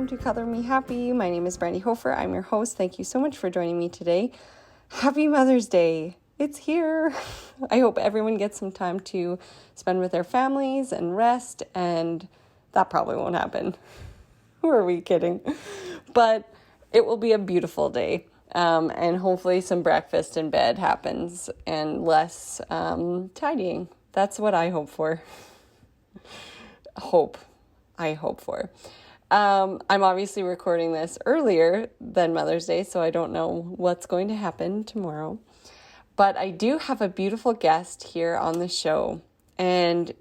welcome to Color Me Happy. My name is Brandy Hofer. I'm your host. Thank you so much for joining me today. Happy Mother's Day. It's here. I hope everyone gets some time to spend with their families and rest, and that probably won't happen. Who are we kidding? But it will be a beautiful day, and hopefully some breakfast in bed happens and less tidying. That's what I hope for. I hope for. I'm obviously recording this earlier than Mother's Day, so I don't know what's going to happen tomorrow. But I do have a beautiful guest here on the show, and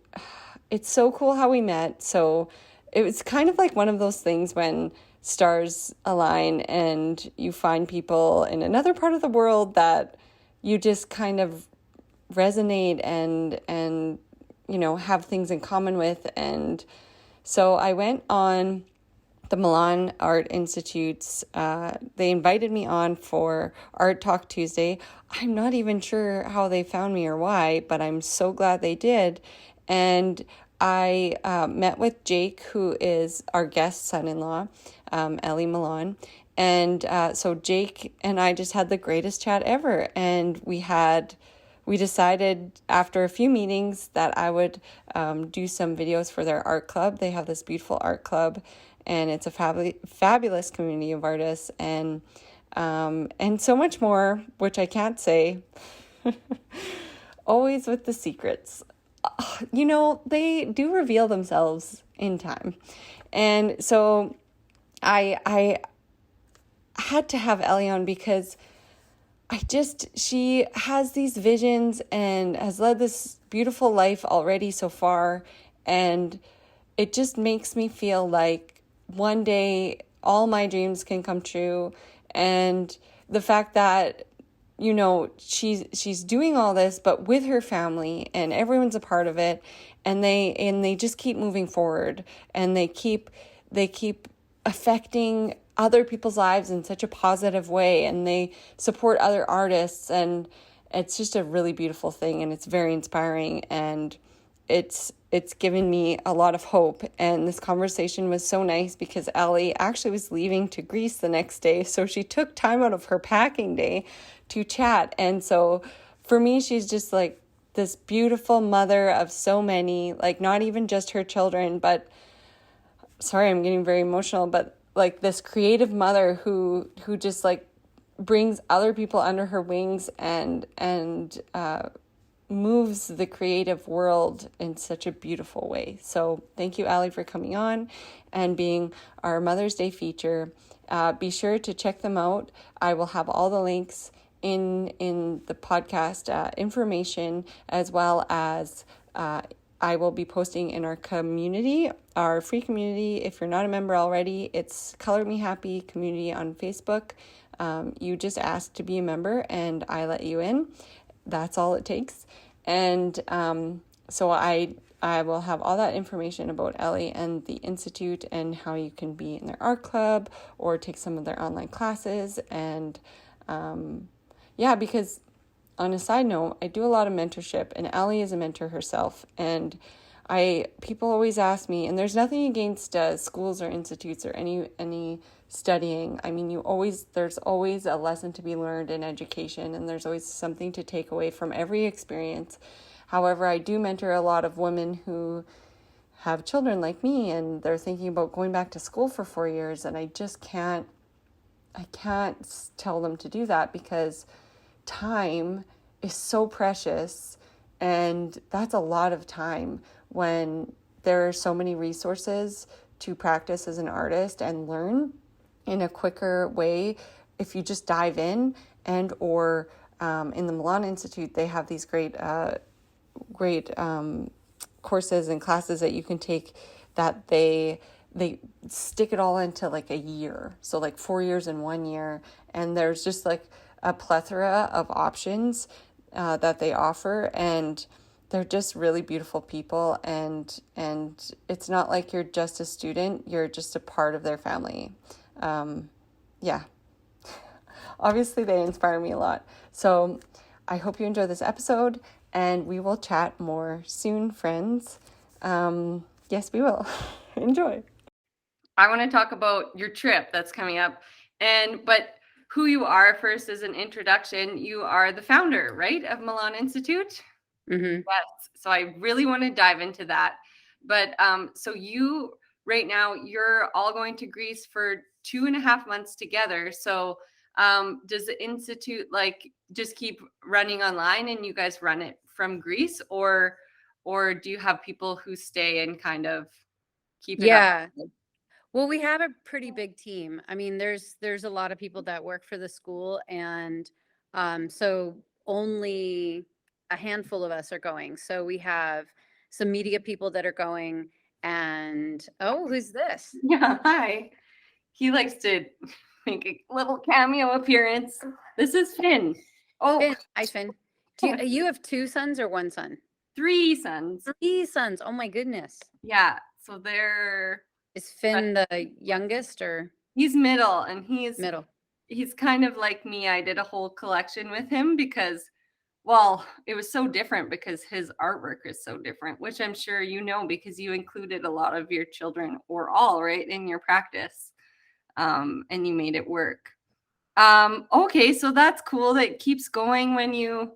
it's so cool how we met. So it was kind of like one of those things when stars align and you find people in another part of the world that you just kind of resonate and you know, have things in common with. And so I went on the Milan Art Institute's, they invited me on for Art Talk Tuesday. I'm not even sure how they found me or why, but I'm so glad they did. And I met with Jake, who is our guest son-in-law, Elli Milan. And so Jake and I just had the greatest chat ever. And we decided after a few meetings that I would do some videos for their art club. They have this beautiful art club, and it's a fabulous community of artists and so much more, which I can't say. Always with the secrets. You know, they do reveal themselves in time. And so I had to have Elli on because she has these visions and has led this beautiful life already so far. And it just makes me feel like one day all my dreams can come true. And the fact that, you know, she's doing all this, but with her family and everyone's a part of it. And they just keep moving forward, and they keep affecting other people's lives in such a positive way, and they support other artists, and it's just a really beautiful thing, and it's very inspiring, and it's given me a lot of hope. And this conversation was so nice because Elli actually was leaving to Greece the next day, so she took time out of her packing day to chat. And so for me, she's just like this beautiful mother of so many, like not even just her children, but sorry, I'm getting very emotional, but like this creative mother who just like brings other people under her wings and moves the creative world in such a beautiful way. So thank you, Elli, for coming on and being our Mother's Day feature. Be sure to check them out. I will have all the links in the podcast information, as well as I will be posting in our community, our free community. If you're not a member already, it's Color Me Happy community on Facebook. You just ask to be a member and I let you in. That's all it takes. And so I will have all that information about Elli and the Institute and how you can be in their art club or take some of their online classes. And because on a side note, I do a lot of mentorship, and Elli is a mentor herself. And people always ask me, and there's nothing against schools or institutes or any studying. I mean, there's always a lesson to be learned in education, and there's always something to take away from every experience. However, I do mentor a lot of women who have children like me, and they're thinking about going back to school for 4 years, and I can't tell them to do that because time is so precious, and that's a lot of time when there are so many resources to practice as an artist and learn in a quicker way if you just dive in. And or in the Milan Institute, they have these great courses and classes that you can take that they stick it all into like a year, so like 4 years in 1 year, and there's just like a plethora of options that they offer, and they're just really beautiful people, and it's not like you're just a student, you're just a part of their family. Obviously they inspire me a lot. So I hope you enjoy this episode, and we will chat more soon, friends. Yes, we will. Enjoy. I want to talk about your trip that's coming up, but who you are first as an introduction. You are the founder, right, of Milan Institute? Mm-hmm. Yes. So I really want to dive into that. But so you right now you're all going to Greece for 2.5 months together. So does the institute like just keep running online and you guys run it from Greece, or do you have people who stay and kind of keep it up? Yeah. Well, we have a pretty big team. I mean, there's a lot of people that work for the school, and so only a handful of us are going. So we have some media people that are going, and oh, who's this? Yeah, hi. He likes to make a little cameo appearance. This is Finn. Oh, Finn. Hi, Finn. You have two sons or one son? 3 sons. Three sons. Oh my goodness. Yeah, so they're Is Finn the youngest or he's middle, and middle? he's kind of like me. I did a whole collection with him because, well, it was so different because his artwork is so different, which I'm sure you know because you included a lot of your children or all right in your practice, and you made it work. Okay, so that's cool. That keeps going when you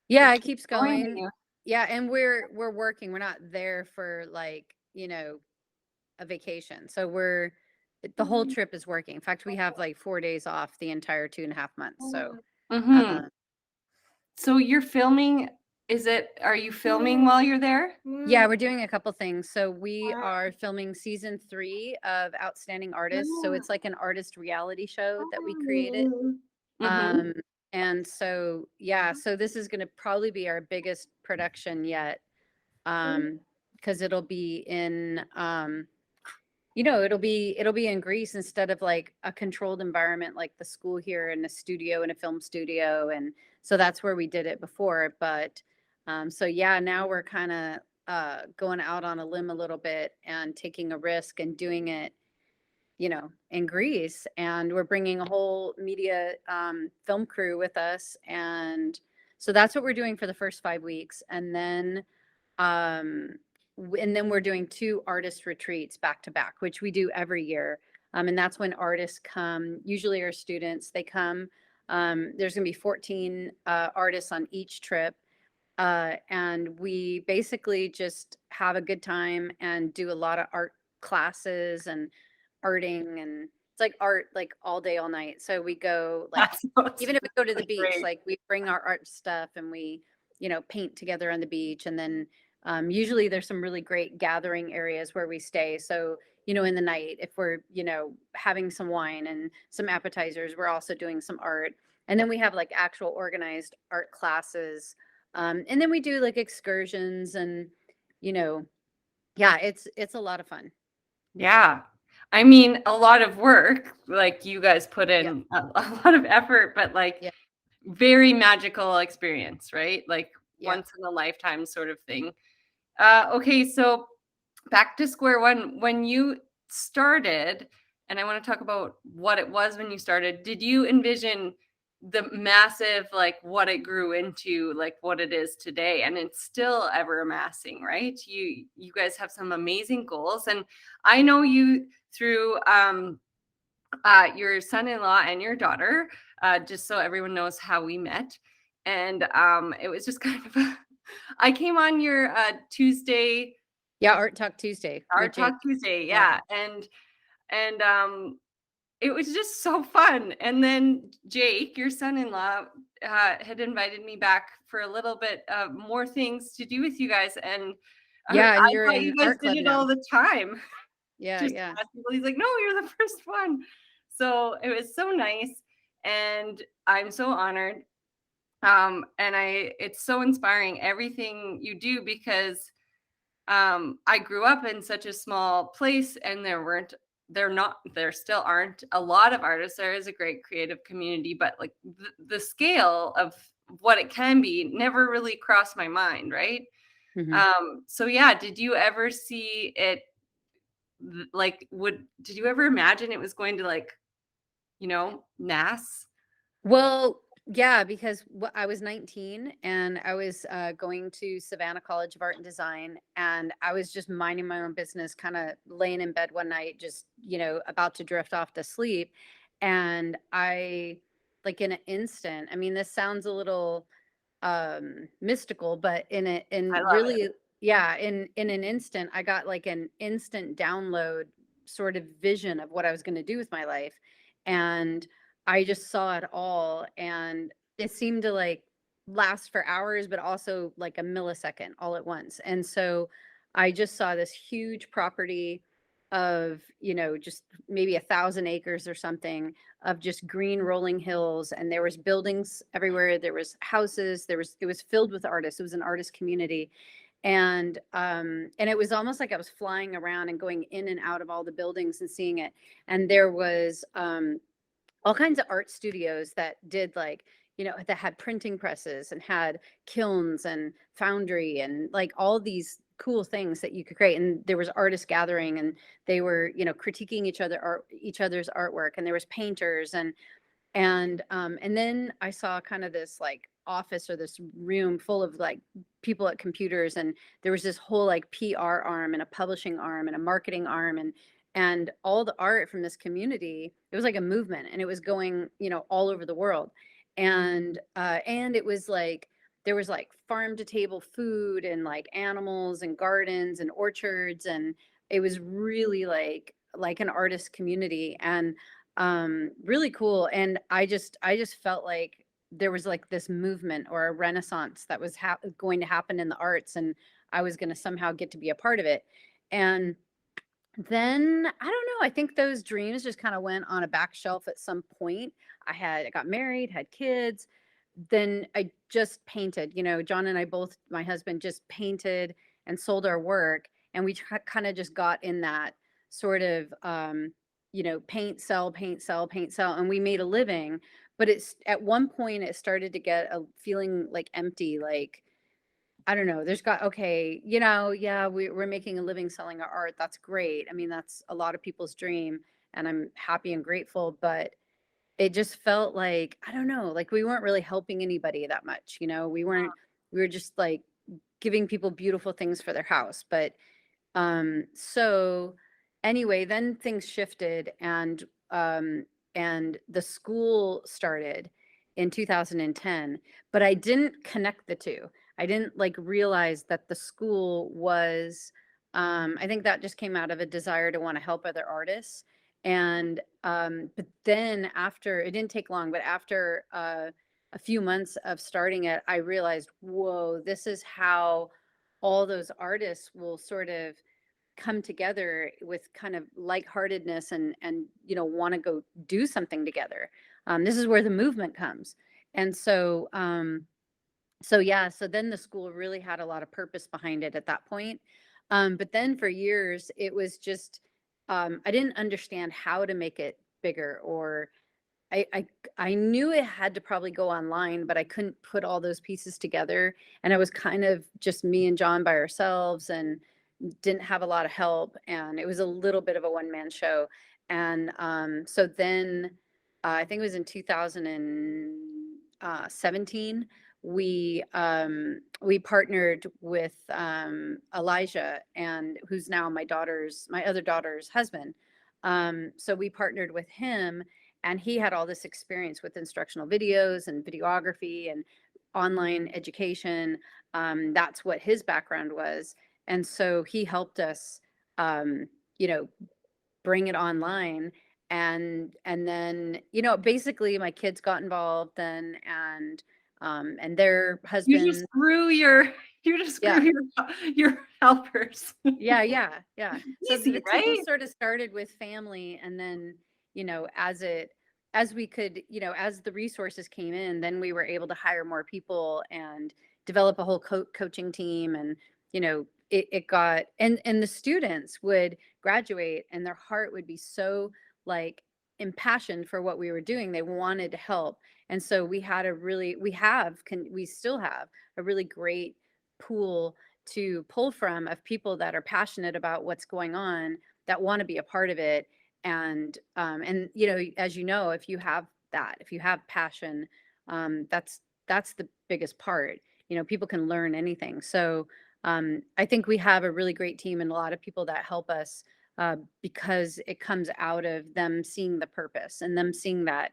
Yeah, it it keeps keeps going when going. you. Yeah, and we're working. We're not there for like, a vacation. So the whole trip is working. In fact, we have like 4 days off the entire 2.5 months. So Mm-hmm. uh, So you're filming. Are you filming while you're there? yeah, we're doing a couple things. So we are filming season 3 of Outstanding Artists. So it's like an artist reality show that we created. Mm-hmm. Um, and so yeah, so this is going to probably be our biggest production yet. Because it'll be in it'll be in Greece instead of like a controlled environment like the school here in a studio, in a film studio. And so that's where we did it before. But so yeah, now we're kind of going out on a limb a little bit and taking a risk and doing it, in Greece. And we're bringing a whole media film crew with us. And so that's what we're doing for the first 5 weeks. Um, and then we're doing 2 artist retreats back to back, which we do every year. And that's when artists come, usually our students, they come. There's going to be 14 artists on each trip. And we basically just have a good time and do a lot of art classes and arting. And it's like art, like all day, all night. So we go like, That sounds even if we go to the really beach, great. like we bring our art stuff and we, paint together on the beach. And then usually there's some really great gathering areas where we stay. So, in the night, if we're, having some wine and some appetizers, we're also doing some art. And then we have like actual organized art classes. And then we do like excursions and, you know, yeah, it's a lot of fun. Yeah. I mean, a lot of work, like you guys put Yeah. in a lot of effort, but like Yeah. very magical experience, right? Like Yeah. once in a lifetime sort of thing. Okay, so back to square one. When you started, and I want to talk about what it was when you started, did you envision the massive, like what it grew into, like what it is today? And it's still ever amassing, right? You guys have some amazing goals. And I know you through your son-in-law and your daughter, just so everyone knows how we met. And it was just kind of I came on your Tuesday Yeah. Art Talk Tuesday with Art Jake. Talk Tuesday, Yeah. yeah, and it was just so fun. And then Jake, your son-in-law, had invited me back for a little bit more things to do with you guys, and Yeah. I And you're thought you in guys art did club it all now. the time. Yeah. Just Yeah. ask people. He's like, no, you're the first one. So it was so nice, and I'm so honored. And it's so inspiring everything you do because I grew up in such a small place, and there still aren't a lot of artists. There is a great creative community, but like the scale of what it can be never really crossed my mind, right? Hmm. So yeah, did you ever see it like did you ever imagine it was going to like, NAS? Well, Yeah, because I was 19 and I was going to Savannah College of Art and Design, and I was just minding my own business, kind of laying in bed one night, just, about to drift off to sleep. And I, like in an instant, I mean, this sounds a little mystical, but I in love it. really, yeah, in an instant, I got like an instant download sort of vision of what I was going to do with my life. And I just saw it all, and it seemed to like last for hours, but also like a millisecond all at once. And so I just saw this huge property of, just maybe 1,000 acres or something, of just green rolling hills, and there was buildings everywhere, there was houses, it was filled with artists, it was an artist community. And it was almost like I was flying around and going in and out of all the buildings and seeing it. And there was all kinds of art studios that did like, that had printing presses and had kilns and foundry and like all these cool things that you could create. And there was artists gathering, and they were, critiquing each other's artwork, and there was painters. And then I saw kind of this like office, or this room full of like people at computers, and there was this whole like PR arm and a publishing arm and a marketing arm, and all the art from this community. It was like a movement, and it was going, all over the world. And it was like there was like farm to table food and like animals and gardens and orchards, and it was really like an artist community, and really cool. And I just felt like there was like this movement or a renaissance that was going to happen in the arts, and I was going to somehow get to be a part of it. And then I don't know, I think those dreams just kind of went on a back shelf at some point. I got married, had kids, then I just painted. John and I both, my husband, just painted and sold our work, and we kind of just got in that sort of paint, sell, paint, sell, paint, sell, and we made a living. But it's at one point it started to get a feeling like empty, like I don't know. There's got okay, yeah, we're making a living selling our art. That's great. I mean, that's a lot of people's dream, and I'm happy and grateful. But it just felt like I don't know, like we weren't really helping anybody that much. We weren't. We were just like giving people beautiful things for their house. But so anyway, then things shifted, and the school started in 2010, but I didn't connect the two. I didn't like realize that the school was I think that just came out of a desire to want to help other artists. And but then after, it didn't take long, but after a few months of starting it, I realized, whoa, this is how all those artists will sort of come together with kind of lightheartedness, and want to go do something together. This is where the movement comes. And so yeah, so then the school really had a lot of purpose behind it at that point. But then for years it was just I didn't understand how to make it bigger, or I, I I knew it had to probably go online, but I couldn't put all those pieces together. And I was kind of just me and John by ourselves, and didn't have a lot of help, and it was a little bit of a one-man show. And so then I think it was in 2017, we partnered with Elijah, and who's now my other daughter's husband. So we partnered with him, and he had all this experience with instructional videos and videography and online education. That's what his background was. And so he helped us, um, you know, bring it online. And then, basically my kids got involved then, and their You just husband. grew your you just grew Yeah. your helpers. Yeah. So Easy, the team right? sort of started with family, and then, as we could, as the resources came in, then we were able to hire more people and develop a whole coaching team. And, it got, and the students would graduate, and their heart would be so like impassioned for what we were doing. They wanted to help. And so we still have a really great pool to pull from, of people that are passionate about what's going on, that want to be a part of it. And as if you have passion, That's the biggest part. People can learn anything. So I think we have a really great team and a lot of people that help us, because it comes out of them seeing the purpose and them seeing that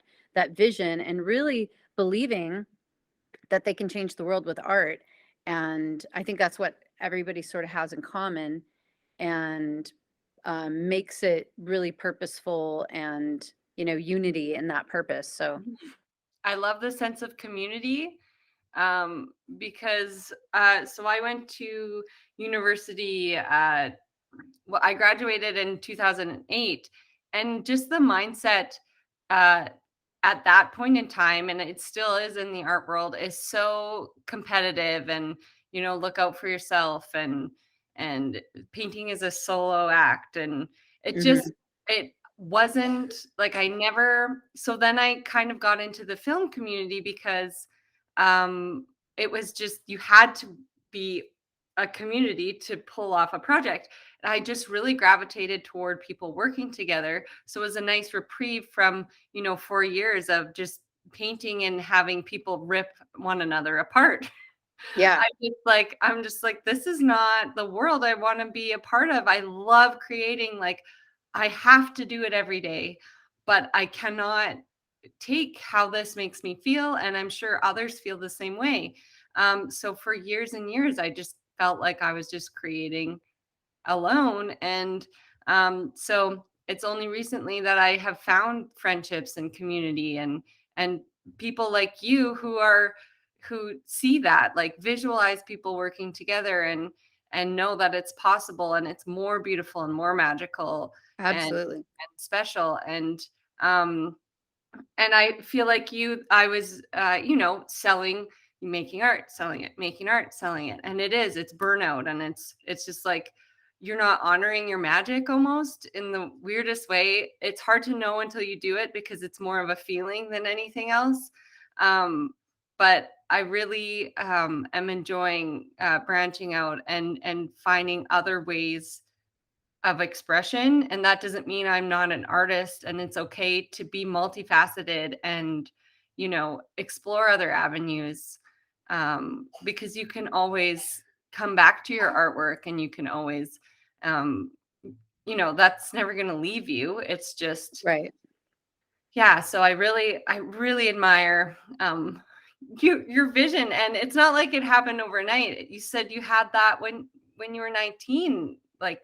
vision and really believing that they can change the world with art. And I think that's what everybody sort of has in common, and makes it really purposeful and unity in that purpose. So I love the sense of community, because so I went to university. Well, I graduated in 2008, and just the mindset uh, at that point in time, and it still is in the art world, is so competitive, and look out for yourself, and painting is a solo act, and it mhm. just it wasn't like I never. So then I kind of got into the film community because um it was just you had to be a community to pull off a project. I just really gravitated toward people working together. So it was a nice reprieve from, 4 years of just painting and having people rip one another apart. Yeah, I'm just like, this is not the world I want to be a part of. I love creating, like, I have to do it every day, but I cannot take how this makes me feel. And I'm sure others feel the same way. So for years and years, I just felt like I was just creating alone. And so it's only recently that I have found friendships and community, and people like you who see that, like, visualize people working together, and know that it's possible, and it's more beautiful and more magical and absolutely. special. And I feel like I was, selling, making art, selling it, making art, selling it. And it's burnout. And it's just like, you're not honoring your magic almost in the weirdest way. It's hard to know until you do it because it's more of a feeling than anything else. But I really am enjoying branching out and finding other ways of expression. And that doesn't mean I'm not an artist, and it's okay to be multifaceted and explore other avenues, because you can always come back to your artwork, and you can always um, that's never going to leave you. It's just, Right. yeah. So I really admire your vision. And it's not like it happened overnight. You said you had that when you were 19, like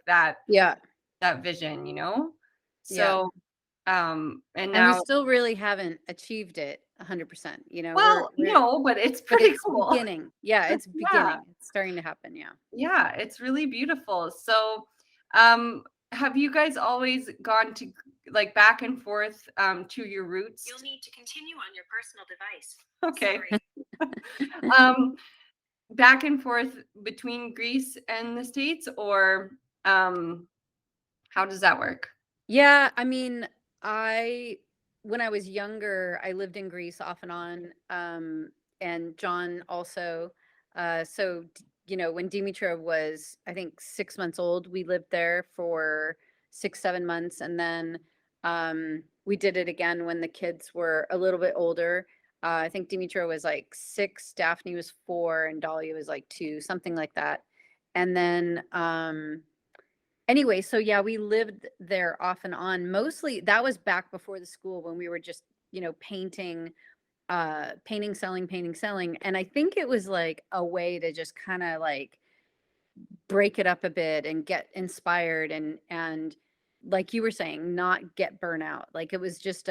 Yeah. that vision, Yeah. so and And we now, still really haven't achieved it 100%. well, We're no, but it's but pretty it's cool. beginning. Yeah, it's Yeah, beginning. It's starting to happen. Yeah. yeah, it's really beautiful. So um have you guys always gone to, like, back and forth to your roots? You'll need to continue on your personal device. Okay. Sorry. um Back and forth between Greece and the States, or um how does that work? Yeah, I mean, I when I was younger, I lived in Greece off and on, and John also. When Dimitra was, I think, 6 months old, we lived there for 6, 7 months, and then we did it again when the kids were a little bit older. I think Dimitra was like 6, Daphne was 4, and Dahlia was like 2, something like that. And then anyway, so yeah, we lived there off and on. Mostly that was back before the school when we were just, painting, painting, selling. And I think it was like a way to just kind of like break it up a bit and get inspired and like you were saying, not get burnout. Like it was just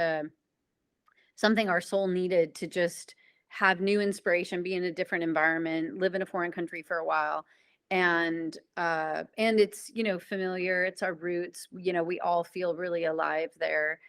something our soul needed to just have new inspiration, be in a different environment, live in a foreign country for a while. And it's, familiar, it's our roots, we all feel really alive there.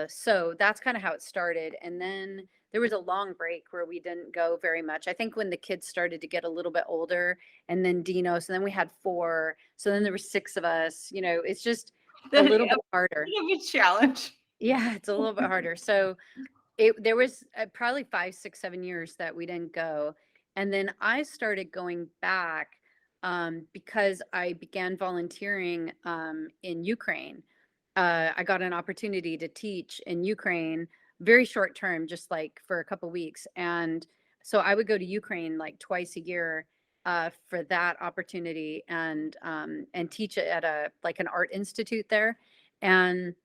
So that's kind of how it started. And then there was a long break where we didn't go very much. I think when the kids started to get a little bit older, and then Dinos, and then we had 4. So then there were 6 of us, it's just a little A bit harder. bit of a challenge. Yeah, it's a little bit harder. So there was probably 5, 6, 7 years that we didn't go. And then I started going back because I began volunteering in Ukraine. I got an opportunity to teach in Ukraine very short term, just like for a couple weeks. And so I would go to Ukraine like twice a year for that opportunity, and teach it at an art institute there. And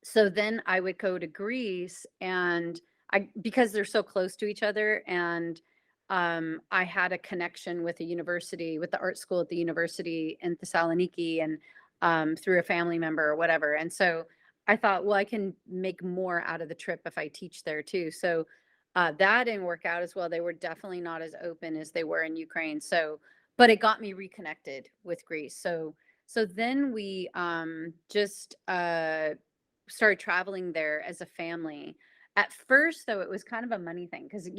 so then I would go to Greece, and because they're so close to each other, and I had a connection with a university, with the art school at the university in Thessaloniki, and through a family member or whatever. And so I thought, well, I can make more out of the trip if I teach there too. So that didn't work out as well. They were definitely not as open as they were in Ukraine. So, but it got me reconnected with Greece. So then we just started traveling there as a family. At first, though, it was kind of a money thing, because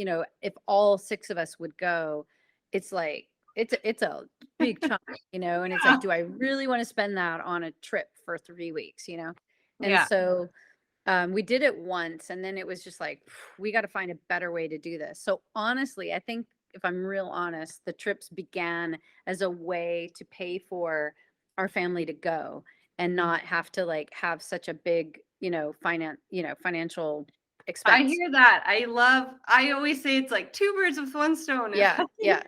if all 6 of us would go, it's like it's a big chunk, and it's like, do I really want to spend that on a trip for 3 weeks, And Yeah. so we did it once, and then it was just like, we got to find a better way to do this. So honestly, I think, if I'm real honest, the trips began as a way to pay for our family to go and not have to like have such a big, financial I expense. hear that. I always say it's like 2 birds with 1 stone. Yeah, yeah.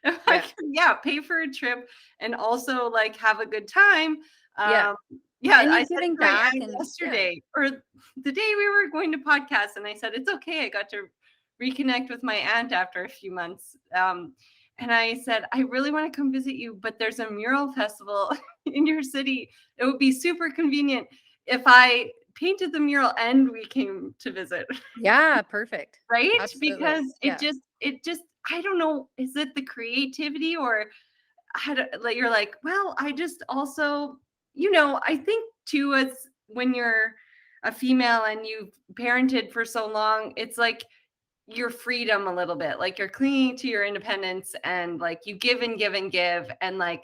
If I can, pay for a trip and also like have a good time. Yeah. Yeah, And I you're said giving to my back, aunt and yesterday, or the day we were going to podcast, and I said, it's okay. I got to reconnect with my aunt after a few months. And I said, I really want to come visit you, but there's a mural festival in your city. It would be super convenient if I painted the mural and we came to visit. yeah, perfect. Right? Absolutely. Because Yeah. it just, I don't know, is it the creativity, or like, you're like, well, I just also, I think too, as when you're a female and you've parented for so long, it's like your freedom a little bit, like you're clinging to your independence, and like you give and give and give. And like,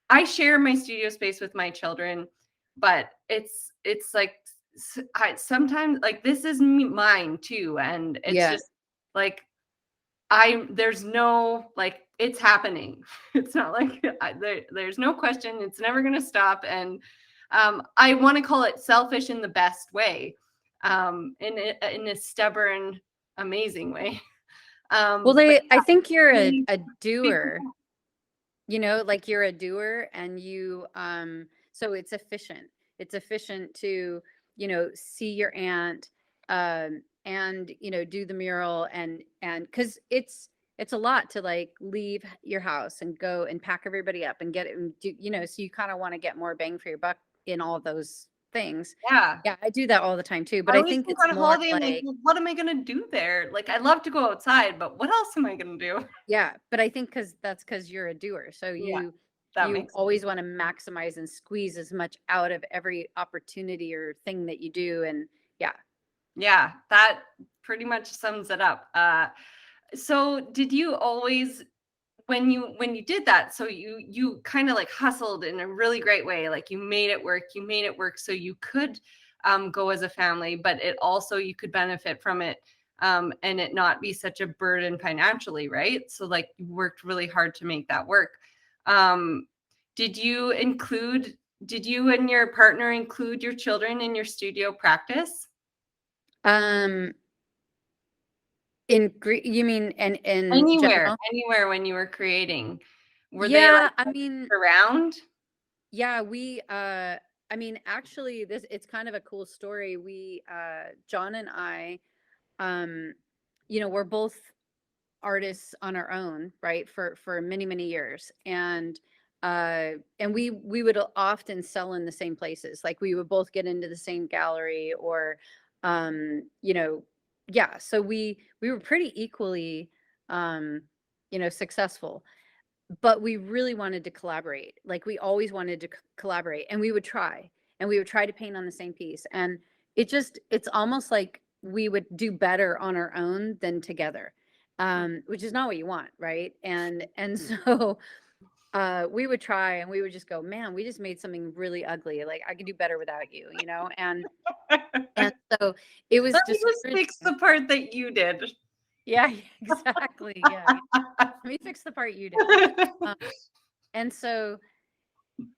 I share my studio space with my children, but it's like, I sometimes like, this is mine too. And it's just like, there's no, like, it's happening. It's not like there's no question. It's never going to stop. And I want to call it selfish in the best way, in a stubborn, amazing way. Well, I think you're a doer, people- like you're a doer, and so it's efficient to, see your aunt, and, do the mural, and because it's a lot to like leave your house and go and pack everybody up and get it and do, so you kind of want to get more bang for your buck in all those things. Yeah. Yeah, I do that all the time too, but I always think think it's on a more holiday, I'm like, like, well, what am I going to do there? Like, I love to go outside, but what else am I going to do? yeah, but I think because you're a doer, so Yeah, that you makes always want to maximize and squeeze as much out of every opportunity or thing that you do. And Yeah, that pretty much sums it up. So did you always, when you did that, so you kind of like hustled in a really great way, like you made it work so you could go as a family, but it also, you could benefit from it, and it not be such a burden financially, right? So like, you worked really hard to make that work. Um, did you and your partner include your children in your studio practice? you mean in Anywhere, general? anywhere when you were creating, were they Yeah, like I mean, around? yeah, I mean, actually, it's kind of a cool story. John and I, um, we're both artists on our own, right, for many many years. And we would often sell in the same places, like we would both get into the same gallery, or yeah, so we were pretty equally successful, but we really wanted to collaborate. Like, we always wanted to collaborate, and we would try to paint on the same piece. And it's almost like we would do better on our own than together, which is not what you want, right? And so we would try, and we would just go, man, we just made something really ugly, like I could do better without you, and so it was Let me just discouraging. fix the part that you did. Yeah, exactly. Yeah, let me fix the part you did. And so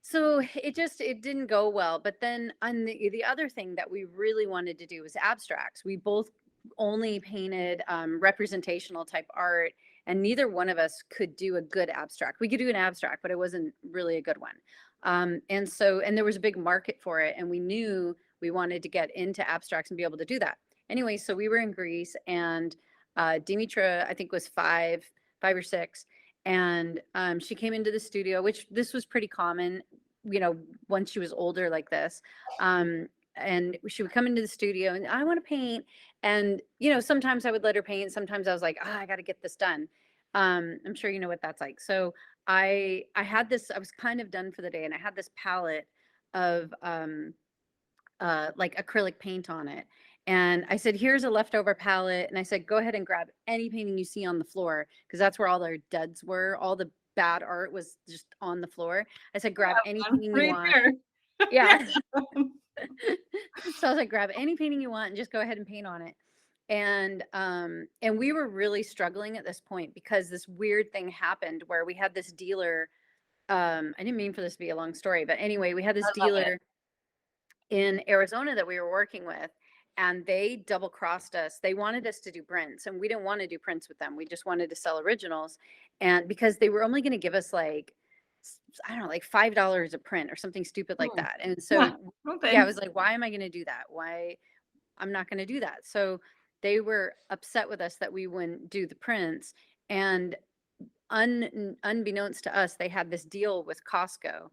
So it didn't go well. But then on the other thing that we really wanted to do was abstracts. We both only painted representational type art, and neither one of us could do a good abstract. We could do an abstract, but it wasn't really a good one. And there was a big market for it, and we knew we wanted to get into abstracts and be able to do that. Anyway, so we were in Greece, and Dimitra, I think, was five or six, and she came into the studio, which this was pretty common, once she was older like this. And she would come into the studio and I want to paint. And, sometimes I would let her paint. Sometimes I was like, I got to get this done. I'm sure you know what that's like. So I had this, I was kind of done for the day, and I had this palette of like acrylic paint on it. And I said, here's a leftover palette. And I said, go ahead and grab any painting you see on the floor, because that's where all our duds were. All the bad art was just on the floor. I said, grab any painting you want. There. Yeah. So I was like, grab any painting you want and just go ahead and paint on it. And we were really struggling at this point because this weird thing happened where we had this dealer. I didn't mean for this to be a long story, but anyway, we had this dealer in Arizona that we were working with, and they double crossed us. They wanted us to do prints, and we didn't want to do prints with them. We just wanted to sell originals. And because they were only going to give us like, I don't know, like $5 a print or something stupid like that. And so, I was like, why am I going to do that? Why? I'm not going to do that. So they were upset with us that we wouldn't do the prints. And unbeknownst to us, they had this deal with Costco,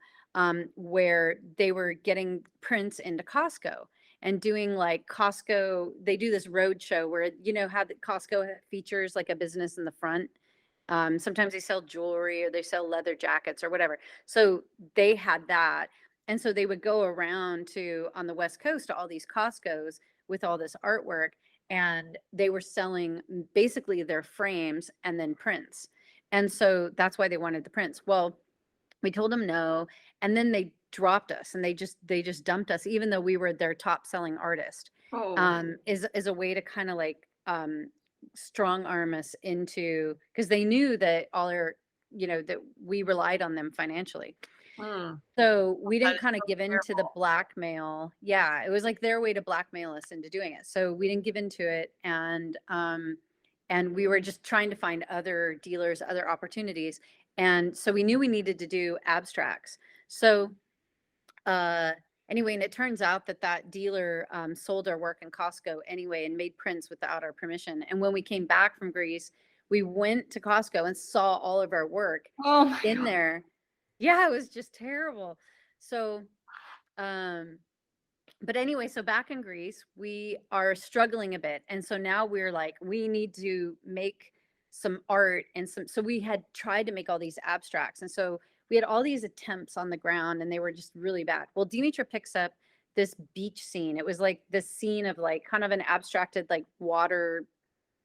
where they were getting prints into Costco and doing like Costco. They do this road show where, how the Costco features like a business in the front. Sometimes they sell jewelry or they sell leather jackets or whatever. So they had that. And so they would go around on the West Coast to all these Costco's with all this artwork. And they were selling basically their frames and then prints. And so that's why they wanted the prints. Well, we told them no. And then they dropped us, and they just dumped us, even though we were their top selling artist. Is a way to kind of like strong arm us into, because they knew that that we relied on them financially. So we didn't kind of give in to the blackmail. Yeah, it was like their way to blackmail us into doing it. So we didn't give into it, and we were just trying to find other dealers, other opportunities. And so we knew we needed to do abstracts. So anyway, and it turns out that dealer sold our work in Costco anyway and made prints without our permission. And when we came back from Greece, we went to Costco and saw all of our work in there. Yeah, it was just terrible. So, but anyway, so back in Greece, we are struggling a bit. And so now we're like, we need to make some art so we had tried to make all these abstracts. And so we had all these attempts on the ground, and they were just really bad. Well, Dimitra picks up this beach scene. It was like this scene of like kind of an abstracted like water,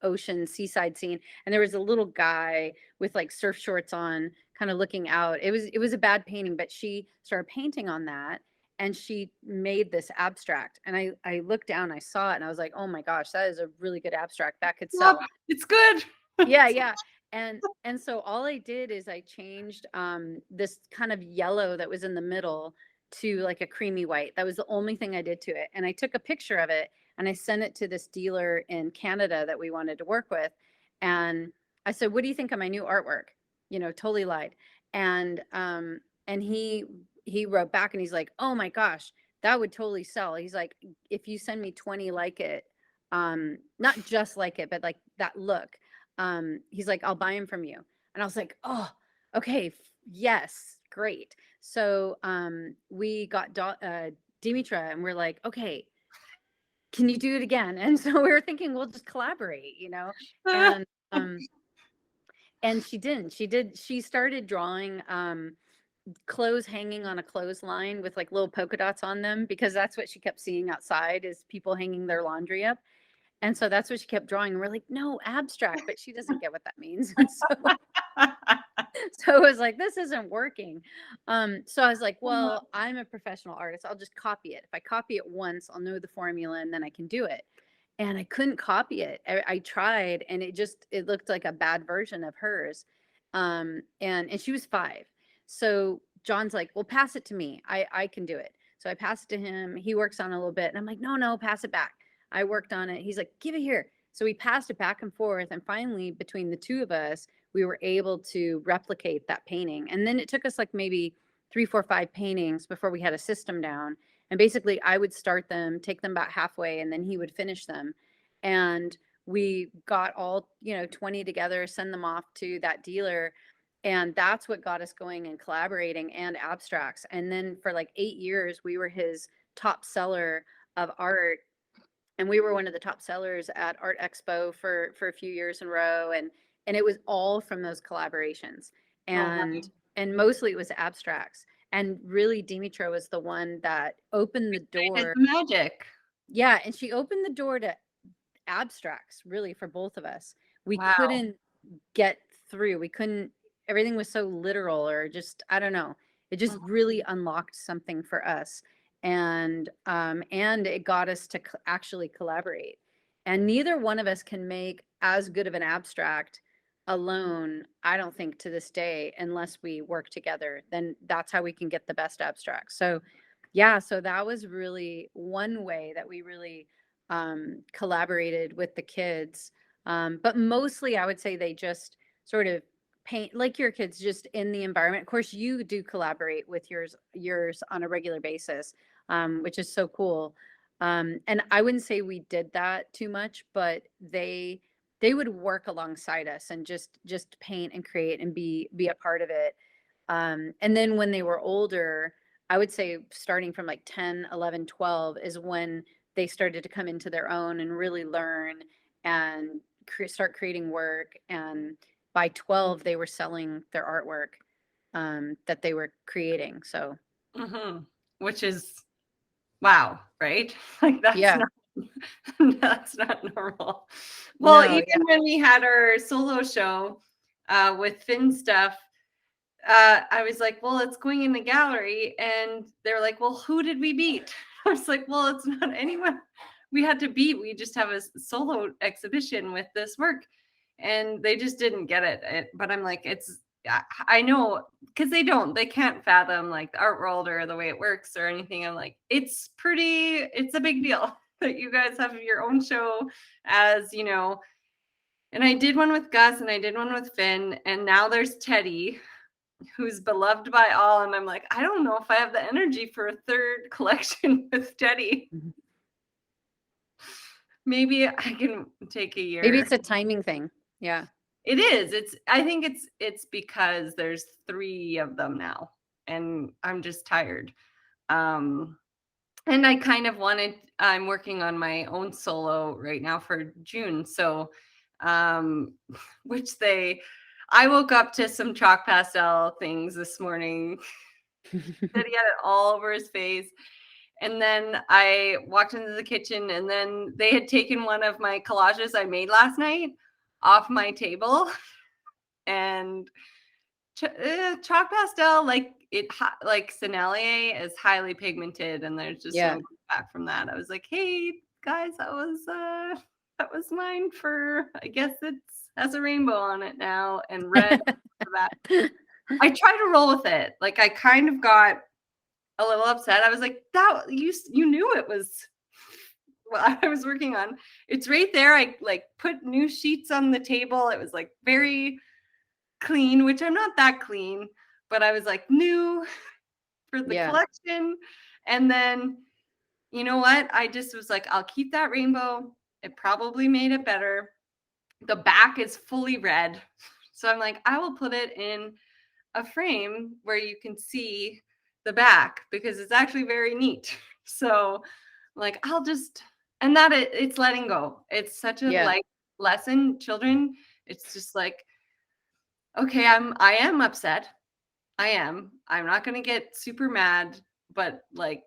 ocean, seaside scene. And there was a little guy with like surf shorts on, kind of looking out. It was a bad painting, but she started painting on that, and she made this abstract. And I looked down, I saw it, and I was like, oh my gosh, that is a really good abstract. That could sell. It's good. Yeah. And so all I did is I changed this kind of yellow that was in the middle to like a creamy white. That was the only thing I did to it. And I took a picture of it, and I sent it to this dealer in Canada that we wanted to work with. And I said, what do you think of my new artwork? Totally lied. And he wrote back, and he's like, oh my gosh, that would totally sell. He's like, if you send me 20 like it, not just like it, but like that look, he's like, I'll buy them from you. And I was like, oh, okay, yes, great. So we got Dimitra, and we're like, okay, can you do it again? And so we were thinking, we'll just collaborate, and she didn't. She started drawing clothes hanging on a clothesline with like little polka dots on them, because that's what she kept seeing outside, is people hanging their laundry up. And so that's what she kept drawing. And we're like, no, abstract, but she doesn't get what that means. And so it was like, this isn't working. So I was like, well, I'm a professional artist. I'll just copy it. If I copy it once, I'll know the formula, and then I can do it. And I couldn't copy it. I tried, and it looked like a bad version of hers. And she was 5. So John's like, well, pass it to me. I can do it. So I pass it to him. He works on it a little bit. And I'm like, no, pass it back. I worked on it. He's like, give it here. So we passed it back and forth. And finally, between the two of us, we were able to replicate that painting. And then it took us like maybe 3, 4, 5 paintings before we had a system down. And basically, I would start them, take them about halfway, and then he would finish them. And we got all, 20 together, send them off to that dealer. And that's what got us going and collaborating and abstracts. And then for like 8 years, we were his top seller of art. And we were one of the top sellers at Art Expo for a few years in a row. And it was all from those collaborations. And mostly it was abstracts. And really, Dimitra was the one that opened the door. Magic. Yeah. And she opened the door to abstracts, really, for both of us. We Wow. couldn't get through. We couldn't, everything was so literal, or just, I don't know. It just really unlocked something for us. And it got us to actually collaborate. And neither one of us can make as good of an abstract alone, I don't think, to this day, unless we work together. Then that's how we can get the best abstract. So yeah, so that was really one way that we really collaborated with the kids. But mostly I would say they just sort of paint like your kids, just in the environment. Of course, you do collaborate with yours on a regular basis, which is so cool. And I wouldn't say we did that too much, but they would work alongside us and just paint and create and be a part of it. And then when they were older, I would say starting from like 10, 11, 12 is when they started to come into their own and really learn and start creating work. And by 12, they were selling their artwork that they were creating. So, which is wow, right? Like that's not normal. Well, No, even when we had our solo show with Finn stuff, I was like, well, it's going in the gallery, and they were like, well, who did we beat? I was like, well, it's not anyone we had to beat. We just have a solo exhibition with this work, and they just didn't get it. But I'm like, I know, because they can't fathom like the art world or the way it works or anything. I'm like, it's a big deal that you guys have your own show, as you know. And I did one with Gus and I did one with Finn, and now there's Teddy, who's beloved by all. And I'm like, I don't know if I have the energy for a third collection with Teddy. Maybe I can take a year. Maybe it's a timing thing. Yeah. It is. I think it's because there's 3 of them now, and I'm just tired. And I kind of I'm working on my own solo right now for June. So, I woke up to some chalk pastel things this morning that he had it all over his face. And then I walked into the kitchen, and then they had taken one of my collages I made last night off my table. And chalk pastel, like Sennelier, is highly pigmented, and there's just no going back from that. I was like, hey guys, that was mine for, I guess it has a rainbow on it now and red. That I tried to roll with it. Like, I kind of got a little upset. I was like, that you knew it was what I was working on. It's right there. I like put new sheets on the table. It was like very clean, which I'm not that clean, but I was like, new for the collection. And then, you know what? I just was like, I'll keep that rainbow. It probably made it better. The back is fully red. So I'm like, I will put it in a frame where you can see the back, because it's actually very neat. So like, and that it's letting go. It's such a light lesson, children. It's just like, okay, I am upset. I'm not going to get super mad, but like,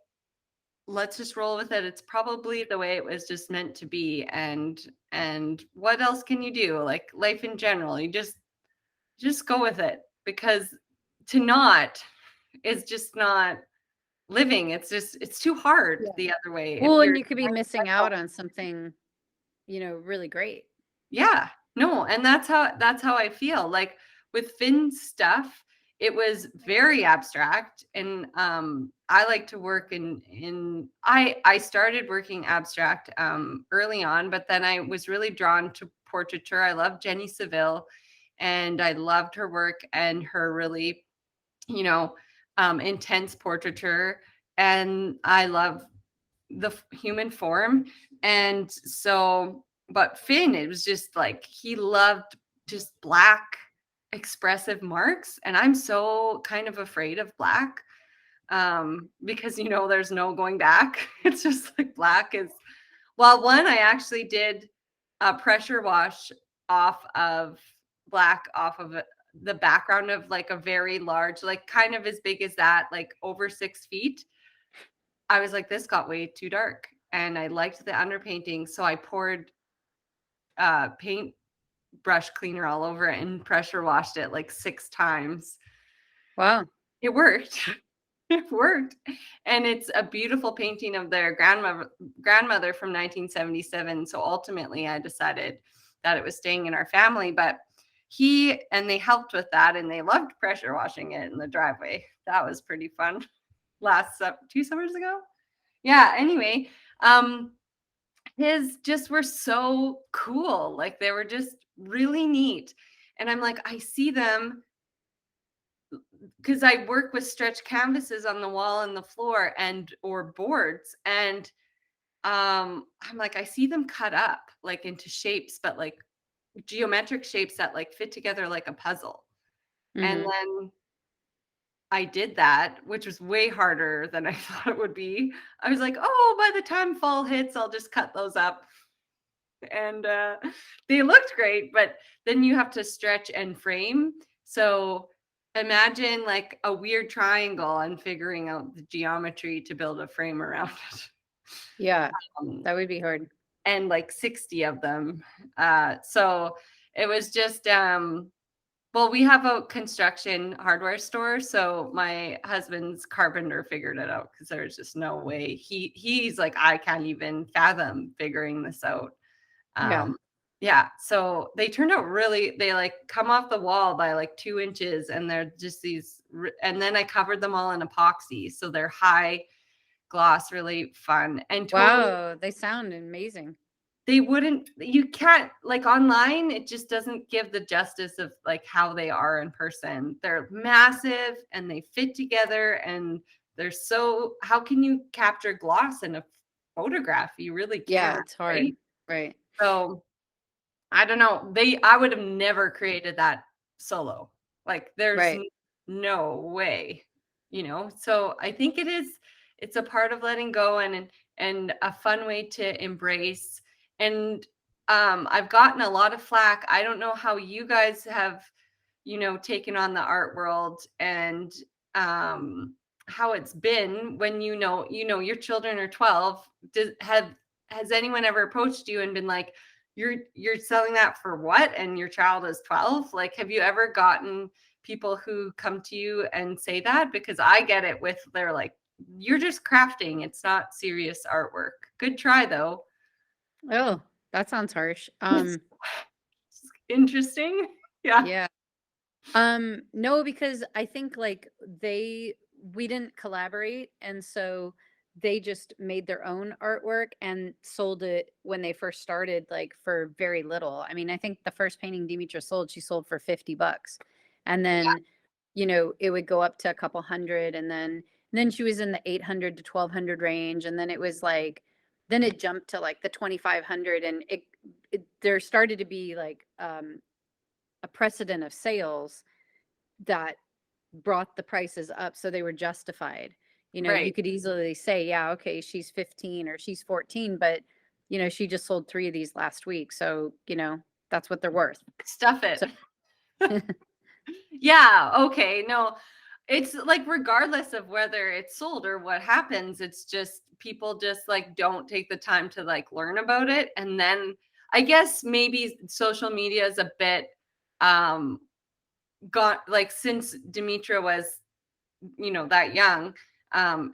let's just roll with it. It's probably the way it was just meant to be. And what else can you do? Like, life in general, you just go with it, because to not is just not living. It's too hard the other way. Well, and you could be missing out on something, really great. Yeah, no. And that's how I feel like with Finn's stuff. it was very abstract. And I like to work I started working abstract early on, but then I was really drawn to portraiture. I love Jenny Saville, and I loved her work and her really, intense portraiture. And I love the human form. And so, but Finn, it was just like he loved just black expressive marks, and I'm so kind of afraid of black because there's no going back. It's just like black is, well, one, I actually did a pressure wash off of black off of the background of like a very large, like kind of as big as that, like over 6 feet. I was like, this got way too dark, and I liked the underpainting, so I poured paint brush cleaner all over it and pressure washed it like 6 times. Wow. It worked. It worked. And it's a beautiful painting of their grandmother from 1977. So ultimately I decided that it was staying in our family, but they helped with that, and they loved pressure washing it in the driveway. That was pretty fun. Last 2 summers ago. Yeah. Anyway, his just were so cool. Like they were just really neat. And I'm like, I see them because I work with stretch canvases on the wall and the floor or boards. And I'm like, I see them cut up like into shapes, but like geometric shapes that like fit together like a puzzle. And then I did that, which was way harder than I thought it would be. I was like, oh, by the time fall hits, I'll just cut those up. And they looked great, but then you have to stretch and frame. So imagine like a weird triangle and figuring out the geometry to build a frame around it. Yeah, that would be hard. And like 60 of them. So it was just, well, we have a construction hardware store. So my husband's carpenter figured it out because there's just no way. He's like, I can't even fathom figuring this out. Yeah. So they turned out they like come off the wall by like 2 inches, and they're just these, and then I covered them all in epoxy. So they're high gloss, really fun. And totally, Wow, they sound amazing. you can't, like online, it just doesn't give the justice of like how they are in person. They're massive and they fit together, and how can you capture gloss in a photograph? You really can't. Yeah, it's hard. Right. So I don't know. I would have never created that solo. Like there's no way, So I think it's a part of letting go, and a fun way to embrace. And I've gotten a lot of flack. I don't know how you guys have, taken on the art world, and how it's been when your children are 12. Has anyone ever approached you and been like, you're selling that for what? And your child is 12? Like, have you ever gotten people who come to you and say that? Because I get it they're like, you're just crafting. It's not serious artwork. Good try though. Oh, that sounds harsh. Interesting. Yeah. Yeah. No, because I think like we didn't collaborate, and so they just made their own artwork and sold it when they first started, like for very little. I mean, I think the first painting Dimitra sold, she sold for $50. And then, it would go up to a couple hundred, and then she was in the 800 to 1200 range. And then it was like, then it jumped to like the 2500, and there started to be like a precedent of sales that brought the prices up, so they were justified. You could easily say, yeah, okay, she's 15 or she's 14, but she just sold 3 of these last week, so that's what they're worth. Stuff it. So. Yeah. Okay. No, it's like regardless of whether it's sold or what happens, it's just people just like don't take the time to like learn about it. And then I guess maybe social media is a bit got like, since Dimitra was that young,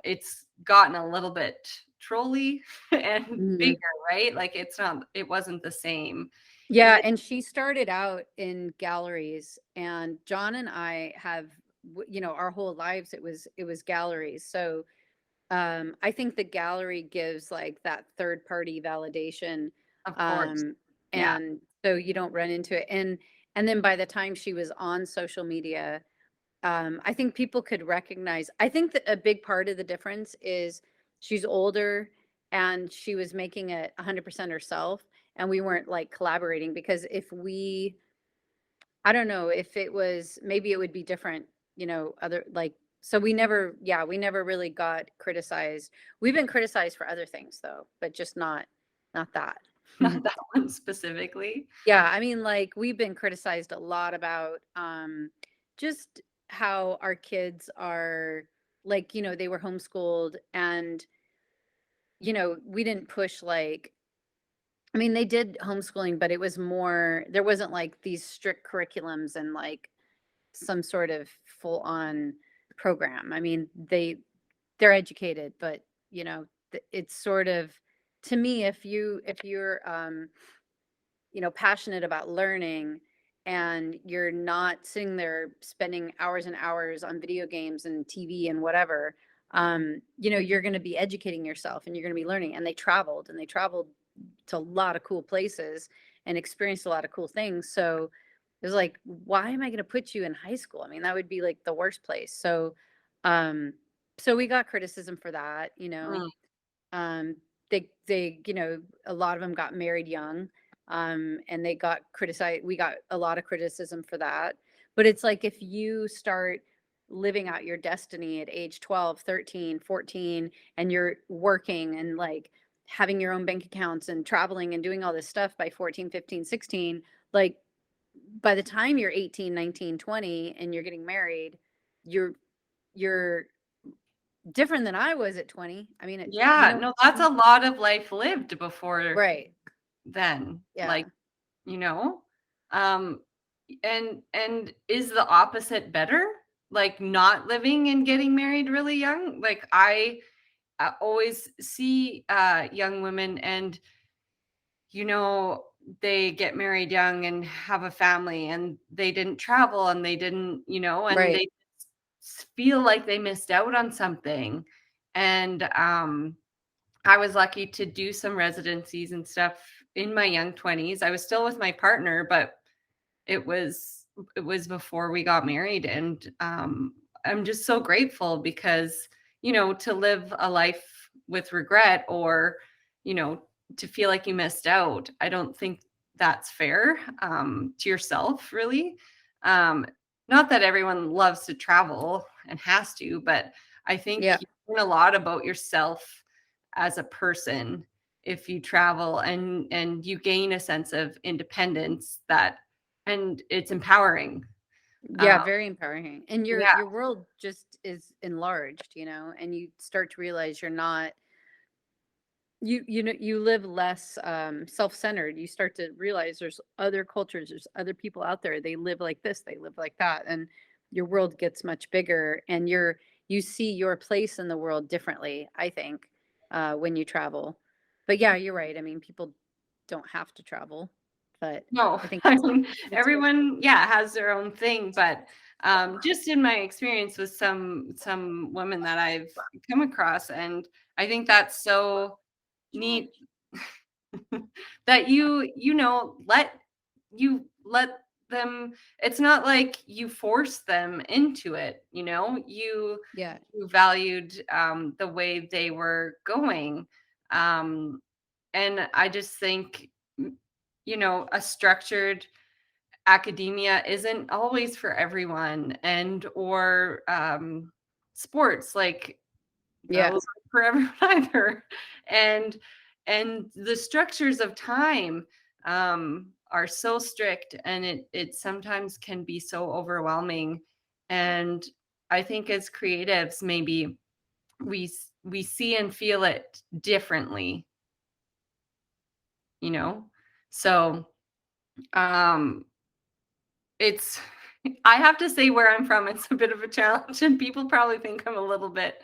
it's gotten a little bit trolly and bigger, right? Like it wasn't the same. Yeah. And she started out in galleries, and John and I have our whole lives, it was galleries. So I think the gallery gives like that third party validation. Of course. Yeah. And so you don't run into it. And then by the time she was on social media, I think people could recognize. I think that a big part of the difference is she's older and she was making it 100% herself, and we weren't like collaborating, because if we, I don't know, if it was, maybe it would be different, other like, so we never, yeah, we never really got criticized. We've been criticized for other things though, but just not that. Not that one specifically. Yeah, I mean, like, we've been criticized a lot about just how our kids are, like, they were homeschooled, and we didn't push, like, I mean, they did homeschooling, but it was more, there wasn't like these strict curriculums and like some sort of full on program. I mean, they're educated, but it's sort of, to me, if you're passionate about learning, and you're not sitting there spending hours and hours on video games and TV and whatever, you're going to be educating yourself, and you're going to be learning. And they traveled to a lot of cool places and experienced a lot of cool things. So it was like, why am I going to put you in high school? I mean, that would be like the worst place. Um, so we got criticism for that, Mm. they, a lot of them got married young, and they got criticized. We got a lot of criticism for that. But it's like, if you start living out your destiny at age 12, 13, 14, and you're working and like having your own bank accounts and traveling and doing all this stuff by 14, 15, 16, like by the time you're 18, 19, 20, and you're getting married, you're different than I was at 20. I mean, Yeah, no, that's a lot of life lived before right. then. Yeah. Like, um, and is the opposite better? Like not living and getting married really young? Like I always see young women, and they get married young and have a family, and they didn't travel, and they didn't, and Right. they feel like they missed out on something. And I was lucky to do some residencies and stuff in my young 20s. I was still with my partner, but it was before we got married. And I'm just so grateful, because to live a life with regret, or to feel like you missed out, I don't think that's fair to yourself, really. Not that everyone loves to travel and has to, but I think Yeah. you learn a lot about yourself as a person if you travel, and you gain a sense of independence, and it's empowering. Yeah, very empowering. And Yeah. your world just is enlarged, and you start to realize you're not, you live less self-centered. You start to realize there's other cultures, there's other people out there. They live like this, they live like that, and your world gets much bigger, and you see your place in the world differently, I think, when you travel. But yeah, you're right. I mean, people don't have to travel, but No, I think I it's mean, good. everyone, has their own thing, but just in my experience with some women that I've come across, and I think that's so neat that let them. It's not like you force them into it. Yeah. You valued the way they were going, um, and I just think a structured academia isn't always for everyone, and or sports, like Yeah. those aren't for everyone either. and and the structures of time are so strict, and it sometimes can be so overwhelming. And I think as creatives, maybe we see and feel it differently, so um it's I have to say, where I'm from, it's a bit of a challenge, and people probably think I'm a little bit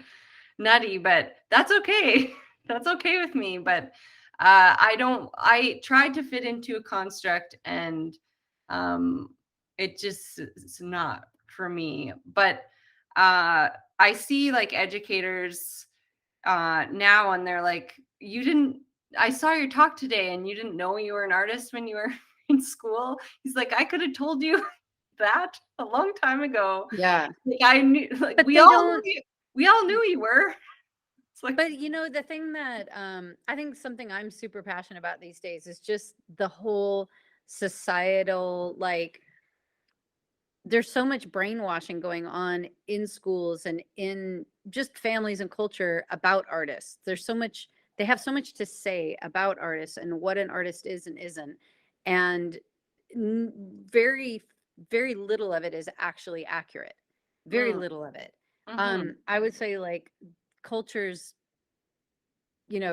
nutty, but that's okay. That's okay with me. But I tried to fit into a construct, and it just it's not for me. But I see like educators now, and they're like, I saw your talk today and you didn't know you were an artist when you were in school. He's like, I could have told you that a long time ago. Yeah. Like I knew, like But we they all don't. we all knew you were. It's like, But the thing that I think something I'm super passionate about these days is just the whole societal, like, there's so much brainwashing going on in schools and in just families and culture about artists. They have so much to say about artists and what an artist is and isn't. And very, very little of it is actually accurate. Very Mm. little of it. Mhm. I would say like culture's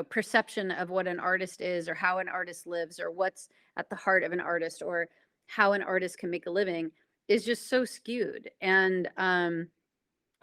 perception of what an artist is or how an artist lives or what's at the heart of an artist or how an artist can make a living is just so skewed. And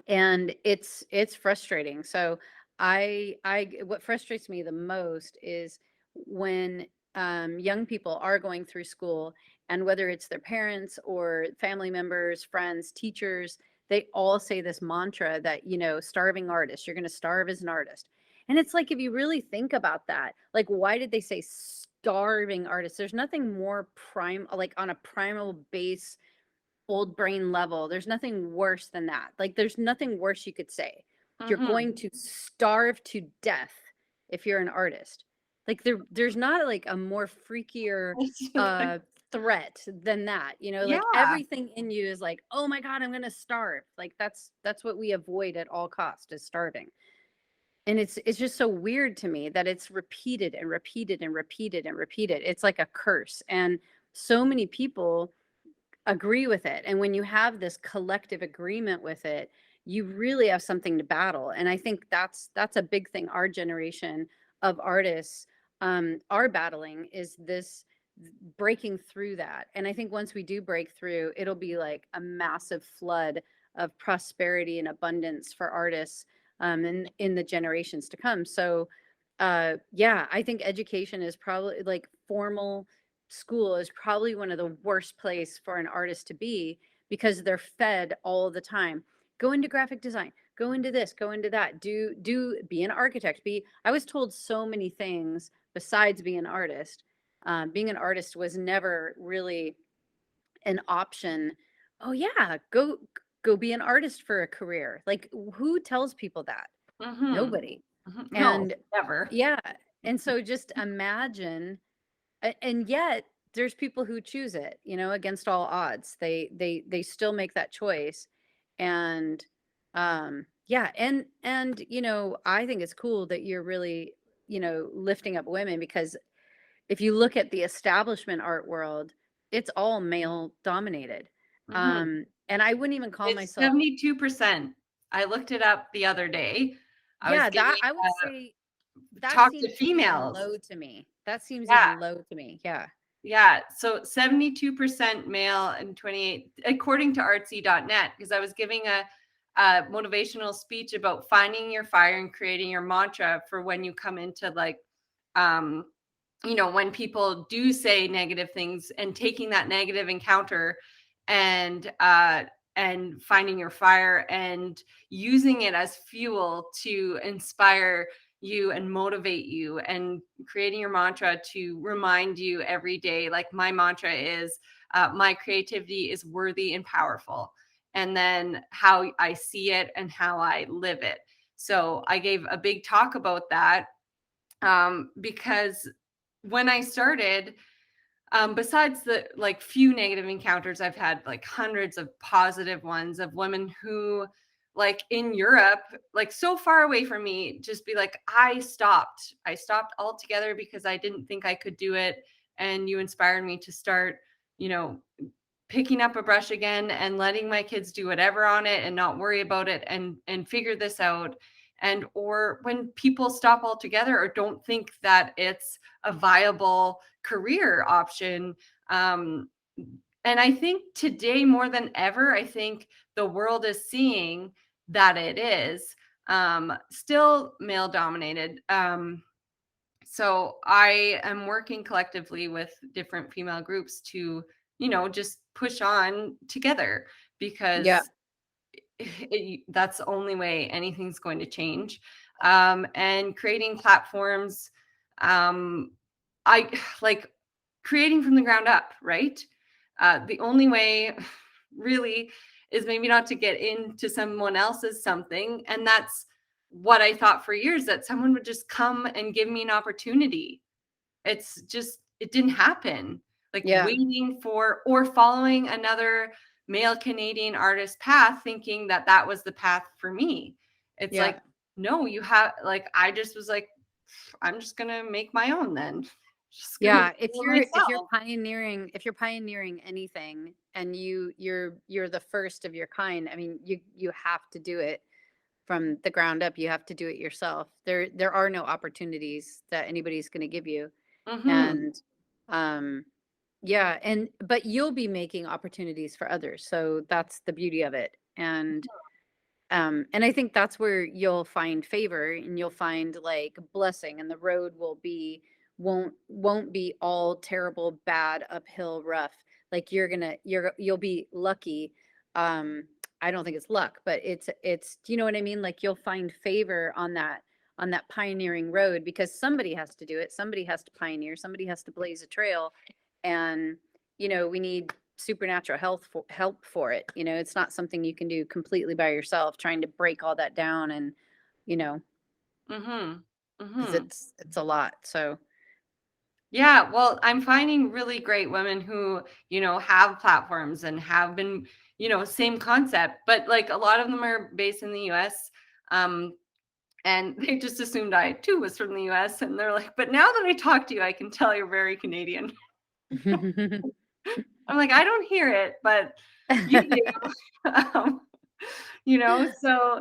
it's frustrating. So I what frustrates me the most is when young people are going through school, and whether it's their parents or family members, friends, teachers, they all say this mantra that, starving artist, you're going to starve as an artist. And it's like, if you really think about that, like, why did they say starving artist? There's nothing more like on a primal base, old brain level, there's nothing worse than that. Like, there's nothing worse you could say. You're Mhm. going to starve to death if you're an artist. Like, there's not like a more freakier threat than that. Like, Yeah. everything in you is like, oh my God, I'm gonna starve. Like, that's what we avoid at all cost, is starving. And it's just so weird to me that it's repeated and repeated and repeated and repeated. It's like a curse. And so many people agree with it. And when you have this collective agreement with it, you really have something to battle. And I think that's a big thing our generation of artists are battling, is this breaking through that. And I think once we do break through, it'll be like a massive flood of prosperity and abundance for artists in the generations to come. So yeah, I think education is probably, like, formal school is probably one of the worst place for an artist to be, because they're fed all the time. Go into graphic design, go into this, go into that, be an architect, I was told so many things besides being an artist. Being an artist was never really an option. Oh yeah, go be an artist for a career. Like, who tells people that? Mhm. Nobody. Mhm. No, And never. yeah, and so just imagine, and yet there's people who choose it, against all odds. They still make that choice. And yeah, and I think it's cool that you're really, lifting up women, because if you look at the establishment art world, it's all male dominated. Mhm. And I wouldn't even call It's myself. 72%. I looked it up the other day. I was Yeah, that giving I would say that talk to seems even females. low to me. That seems Yeah. even low to me. Yeah. Yeah, so 72% male and 28, according to artsy.net, because I was giving a motivational speech about finding your fire and creating your mantra for when you come into like, um, when people do say negative things, and taking that negative encounter and finding your fire and using it as fuel to inspire you and motivate you, and creating your mantra to remind you every day. Like, my mantra is my creativity is worthy and powerful, and then how I see it and how I live it. So I gave a big talk about that, because when I started, besides the like few negative encounters, I've had like hundreds of positive ones of women who, like in Europe, like so far away from me, just be like, I stopped altogether because I didn't think I could do it. And you inspired me to start, you know, picking up a brush again and letting my kids do whatever on it and not worry about it, and figure this out. And or when people stop altogether or don't think that it's a viable career option. And I think today more than ever, I think the world is seeing that it is still male dominated. So I am working collectively with different female groups to, just push on together, because Yeah. that's the only way anything's going to change. And creating platforms, I like creating from the ground up, right? The only way really is maybe not to get into someone else's something. And that's what I thought for years, that someone would just come and give me an opportunity. It's just, it didn't happen. Like Yeah. waiting for or following another male Canadian artist path, thinking that that was the path for me. It's Yeah. like, no, you have, like, I just was like, I'm just gonna make my own then. Just gonna Yeah, do it myself. if you're pioneering anything and you're the first of your kind, I mean, you have to do it from the ground up. You have to do it yourself. There are no opportunities that anybody's going to give you. Mm-hmm. And yeah, but you'll be making opportunities for others. So that's the beauty of it. And I think that's where you'll find favor and you'll find like blessing, and the road won't be all terrible, bad, uphill, rough. Like you'll be lucky. I don't think it's luck, but do you know what I mean? Like you'll find favor on that pioneering road, because somebody has to do it. Somebody has to pioneer, somebody has to blaze a trail. And we need supernatural help for it. It's not something you can do completely by yourself, trying to break all that down, and you know Mm-hmm. because Mm-hmm. it's a lot. So Yeah, well, I'm finding really great women who, have platforms and have been, same concept, but like a lot of them are based in the US. And they just assumed I too was from the US. And they're like, but now that I talk to you, I can tell you're very Canadian. I'm like, I don't hear it, but you do. um, so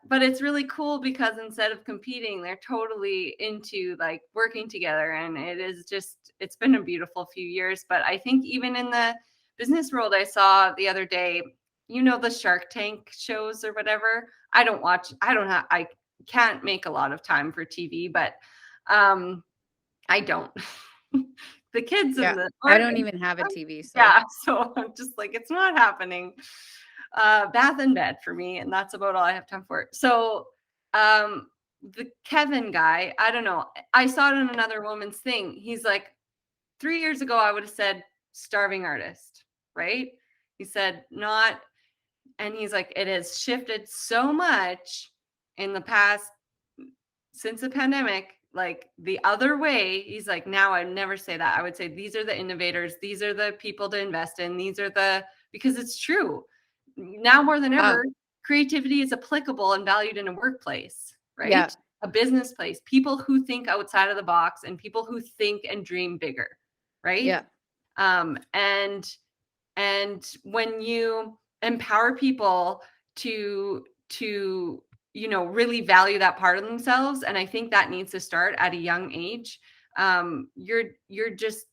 but it's really cool because instead of competing, they're totally into like working together, and it's been a beautiful few years. But I think even in the business world, I saw the other day, the Shark Tank shows or whatever. I can't make a lot of time for TV, but I don't. The kids yeah, and the I art, don't even have a TV, so yeah, so I'm just like, it's not happening. Bath and bed for me, and that's about all I have time for. So the Kevin guy, I don't know. I saw it in another woman's thing. He's like, 3 years ago, I would have said starving artist, right? He said not, and he's like, it has shifted so much in the past since the pandemic, like the other way. He's like, now I'd never say that. I would say these are the innovators, these are the people to invest in, because it's true. Now more than oh ever, creativity is applicable and valued in a workplace, yeah, right? A business place, people who think outside of the box and people who think and dream bigger, right? yeah, And when you empower people to really value that part of themselves, and I think that needs to start at a young age. You're just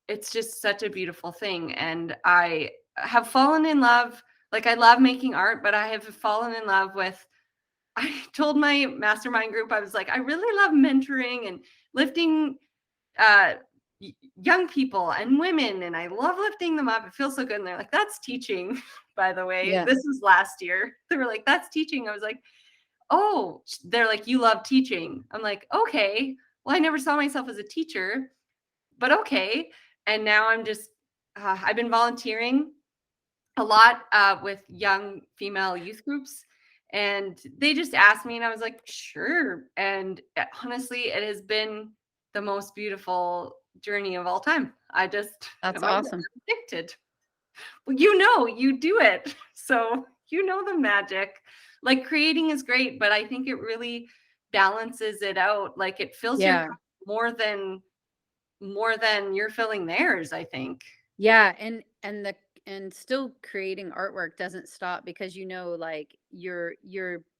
It's just such a beautiful thing. And I have fallen in love. Like, I love making art, but I have fallen in love with, I told my mastermind group, I was like, I really love mentoring and lifting uh young people and women, and I love lifting them up. It feels so good. And they're like, that's teaching. By the way, yeah, this was last year. They were like, that's teaching. I was like, oh, they're like, you love teaching. I'm like, okay, well, I never saw myself as a teacher, but okay. And now I've been volunteering a lot with young female youth groups, and they just asked me, and I was like, sure. And honestly, it has been the most beautiful journey of all time. that's I'm awesome. addicted. Well, you do it. So the magic. Like, creating is great, but I think it really balances it out. Like, it fills your Yeah. cup more than you're filling theirs, I think. Yeah, and still creating artwork doesn't stop, because like you're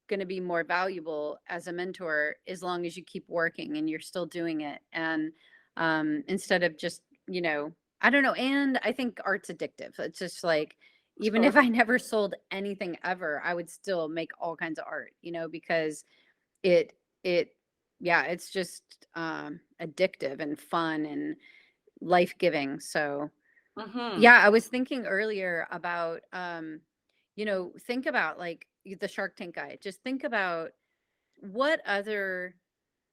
going to be more valuable as a mentor as long as you keep working and you're still doing it. And instead of just, I don't know, and I think art's addictive. It's just like, even if I never sold anything ever, I would still make all kinds of art, because it it yeah, it's just addictive and fun and life-giving. So Mm-hmm. Yeah, I was thinking earlier about, think about like the Shark Tank guy. Just think about what other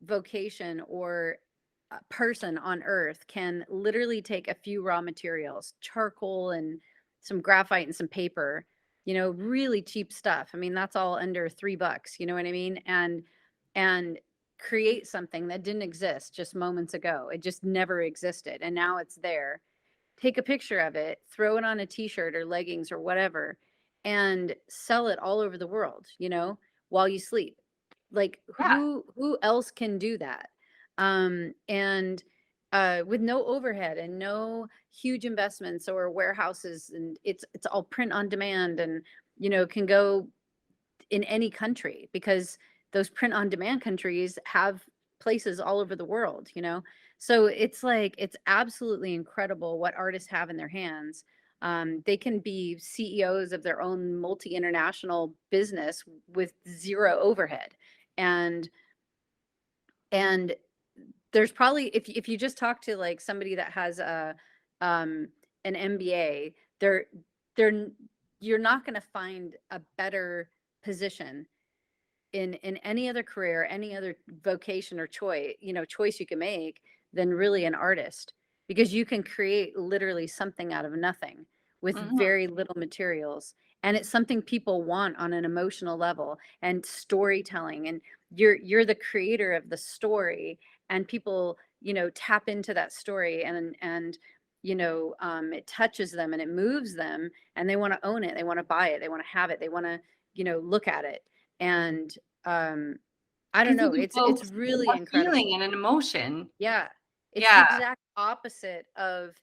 vocation or person on earth can literally take a few raw materials, charcoal and some graphite and some paper, really cheap stuff. I mean, that's all under $3, you know what I mean? And create something that didn't exist just moments ago. It just never existed. And now it's there. Take a picture of it, throw it on a t-shirt or leggings or whatever, and sell it all over the world, while you sleep. Like Yeah. who else can do that? And with no overhead and no huge investments or warehouses, and it's all print on demand, and can go in any country, because those print on demand countries have places all over the world, so it's like it's absolutely incredible what artists have in their hands. They can be CEOs of their own multi-international business with zero overhead. And and there's probably, if you just talk to like somebody that has an MBA, they're you're not going to find a better position in any other career, any other vocation or choice you can make than really an artist, because you can create literally something out of nothing with Mm-hmm. very little materials, and it's something people want on an emotional level, and storytelling, and you're the creator of the story, and people tap into that story, and it touches them and it moves them, and they want to own it, they want to buy it, they want to have it, they want to look at it. And I don't Because know, it it's evokes really a incredible. feeling and an emotion. Yeah, it's the Yeah. exact opposite of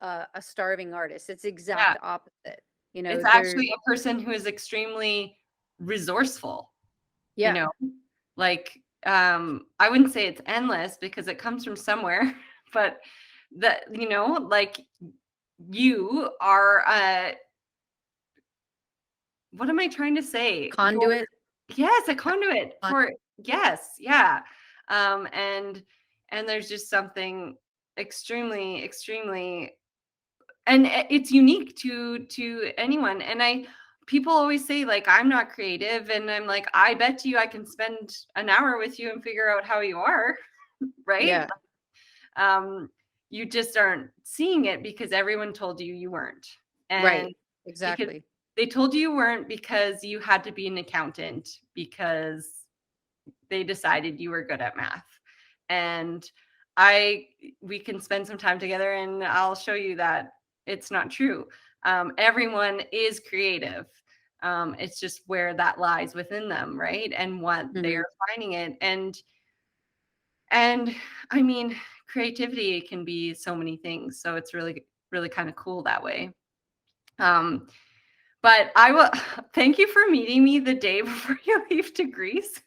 a starving artist. It's the Yeah. exact opposite. It's They're actually a person who is extremely resourceful, yeah, like, I wouldn't say it's endless because it comes from somewhere, but like you are what am I trying to say? conduit. Yes, a conduit for, yes, yeah. And there's just something extremely, extremely, and it's unique to anyone. And people always say like I'm not creative, and I'm like, I bet you I can spend an hour with you and figure out how you are, right? Yeah, Um, you just aren't seeing it because everyone told you you weren't. And right, because exactly. they told you weren't because you had to be an accountant because they decided you were good at math. And we can spend some time together and I'll show you that it's not true. Everyone is creative. It's just where that lies within them, right? And what they Mhm. are finding it. And I mean, creativity can be so many things. So it's really, really kind of cool that way. But I will thank you for meeting me the day before you leave to Greece.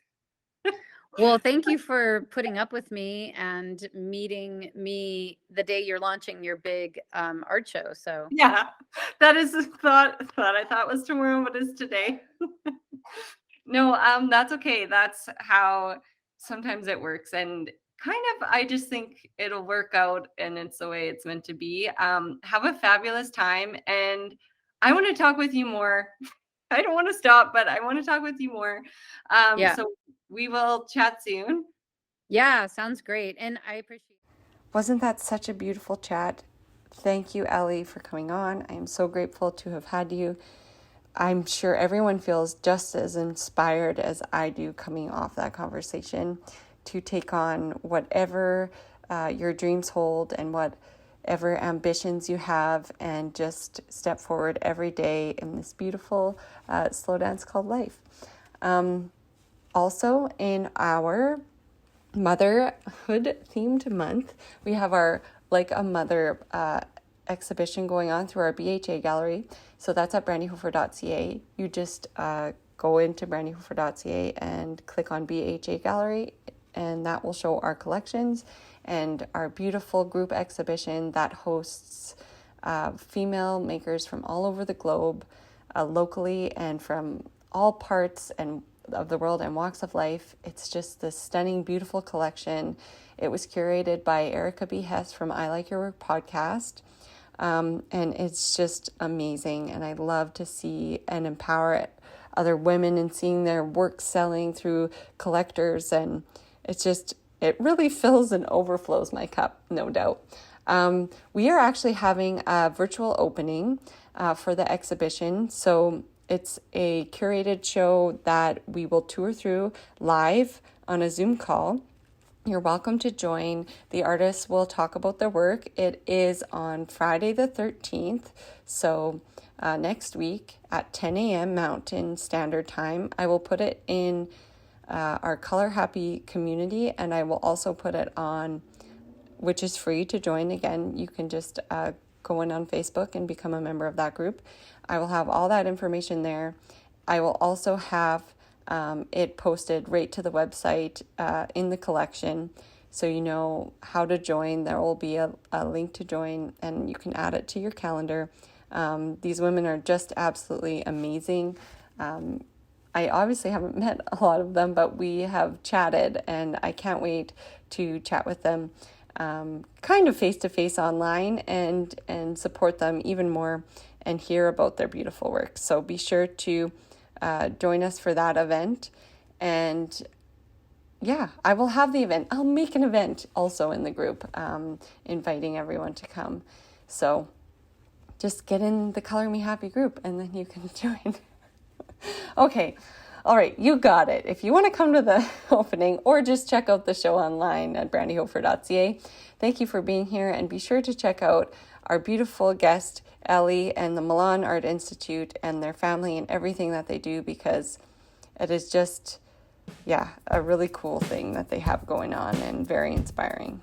Well, thank you for putting up with me and meeting me the day you're launching your big art show. So Yeah, that is a thought I thought was tomorrow, but is today. No, that's okay. That's how sometimes it works. And kind of, I just think it'll work out and it's the way it's meant to be. Have a fabulous time. And I want to talk with you more. I don't want to stop, but I want to talk with you more. yeah, So we will chat soon. yeah, sounds great, and I appreciate. Wasn't that such a beautiful chat? Thank you, Elli, for coming on. I am so grateful to have had you. I'm sure everyone feels just as inspired as I do coming off that conversation to take on whatever your dreams hold and whatever ambitions you have, and just step forward every day in this beautiful slow dance called life. Also, in our motherhood themed month, we have our Like a Mother exhibition going on through our BHA gallery. So that's at brandyhofer.ca. You just go into brandyhofer.ca and click on BHA gallery, and that will show our collections and our beautiful group exhibition that hosts female makers from all over the globe, locally and from all parts and of the world and walks of life. It's just this stunning, beautiful collection. It was curated by Erica B. Hess from I Like Your Work podcast. And it's just amazing. And I love to see and empower other women and seeing their work selling through collectors. And it really fills and overflows my cup, no doubt. We are actually having a virtual opening for the exhibition. So it's a curated show that we will tour through live on a Zoom call. You're welcome to join. The artists will talk about their work. It is on Friday the 13th, so next week at 10 a.m. Mountain Standard Time. I will put it in our Color Happy community, and I will also put it on, which is free to join. Again, you can just go in on Facebook and become a member of that group. I will have all that information there. I will also have it posted right to the website in the collection, so you know how to join. There will be a link to join, and you can add it to your calendar. These women are just absolutely amazing. I obviously haven't met a lot of them, but we have chatted, and I can't wait to chat with them kind of face-to-face online and support them even more and hear about their beautiful work. So be sure to join us for that event. And yeah, I will have the event. I'll make an event also in the group, inviting everyone to come. So just get in the Color Me Happy group and then you can join. Okay. All right. You got it. If you want to come to the opening or just check out the show online at brandyhofer.ca, thank you for being here, and be sure to check out our beautiful guest, Elli and the Milan Art Institute and their family and everything that they do, because it is just, a really cool thing that they have going on and very inspiring.